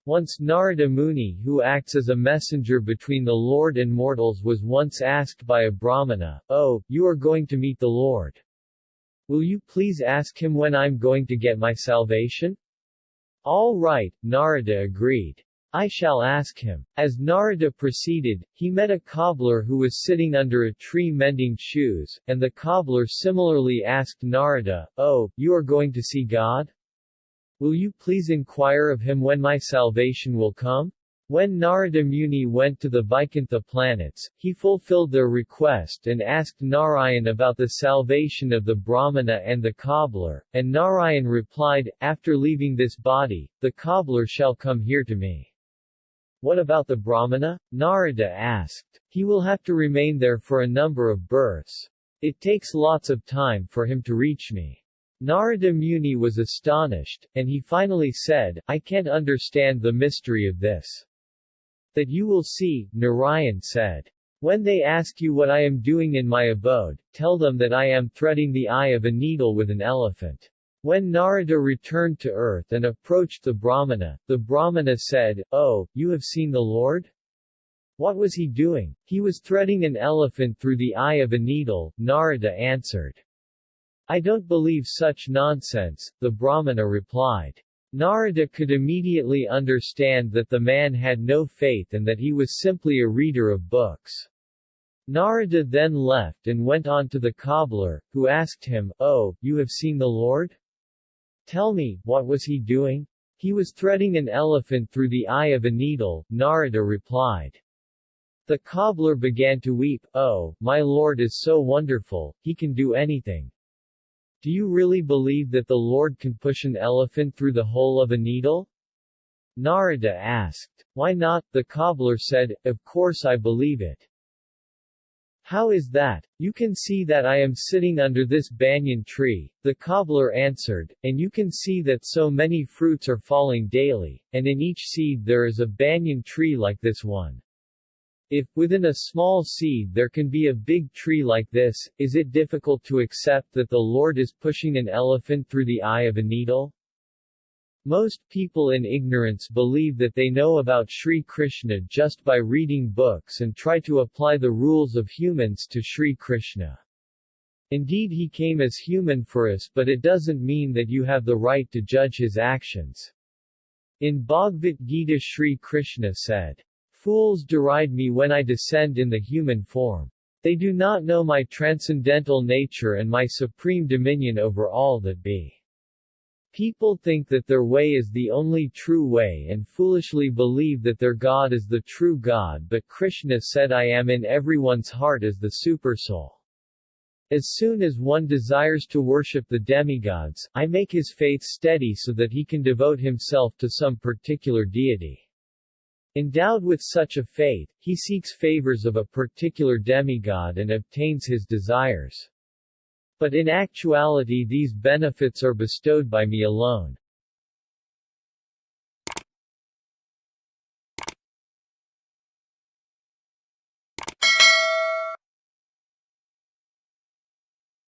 Once Narada Muni, who acts as a messenger between the Lord and mortals, was once asked by a Brahmana, "Oh, you are going to meet the Lord. Will you please ask him when I'm going to get my salvation?" "All right," Narada agreed. "I shall ask him." As Narada proceeded, he met a cobbler who was sitting under a tree mending shoes, and the cobbler similarly asked Narada, "Oh, you are going to see God? Will you please inquire of him when my salvation will come?" When Narada Muni went to the Vaikuntha planets, he fulfilled their request and asked Narayan about the salvation of the Brahmana and the cobbler, and Narayan replied, "After leaving this body, the cobbler shall come here to me." "What about the Brahmana?" Narada asked. "He will have to remain there for a number of births. It takes lots of time for him to reach me." Narada Muni was astonished, and he finally said, "I can't understand the mystery of this." "That you will see," Narayan said. "When they ask you what I am doing in my abode, tell them that I am threading the eye of a needle with an elephant." When Narada returned to earth and approached the Brahmana said, "Oh, you have seen the Lord? What was he doing?" "He was threading an elephant through the eye of a needle," Narada answered. "I don't believe such nonsense," the Brahmana replied. Narada could immediately understand that the man had no faith and that he was simply a reader of books. Narada then left and went on to the cobbler, who asked him, "Oh, you have seen the Lord? Tell me, what was he doing?" "He was threading an elephant through the eye of a needle," Narada replied. The cobbler began to weep. "Oh, my Lord is so wonderful, he can do anything. Do you really believe that the Lord can push an elephant through the hole of a needle?" Narada asked. "Why not?" The cobbler said, "Of course I believe it." "How is that?" "You can see that I am sitting under this banyan tree," the cobbler answered, "and you can see that so many fruits are falling daily, and in each seed there is a banyan tree like this one. If, within a small seed there can be a big tree like this, is it difficult to accept that the Lord is pushing an elephant through the eye of a needle?" Most people in ignorance believe that they know about Shri Krishna just by reading books and try to apply the rules of humans to Shri Krishna. Indeed, he came as human for us, but it doesn't mean that you have the right to judge his actions. In Bhagavad Gita, Shri Krishna said, "Fools deride me when I descend in the human form. They do not know my transcendental nature and my supreme dominion over all that be." People think that their way is the only true way and foolishly believe that their God is the true God, but Krishna said, "I am in everyone's heart as the Supersoul." As soon as one desires to worship the demigods, I make his faith steady so that he can devote himself to some particular deity. Endowed with such a faith, he seeks favors of a particular demigod and obtains his desires. But in actuality these benefits are bestowed by me alone.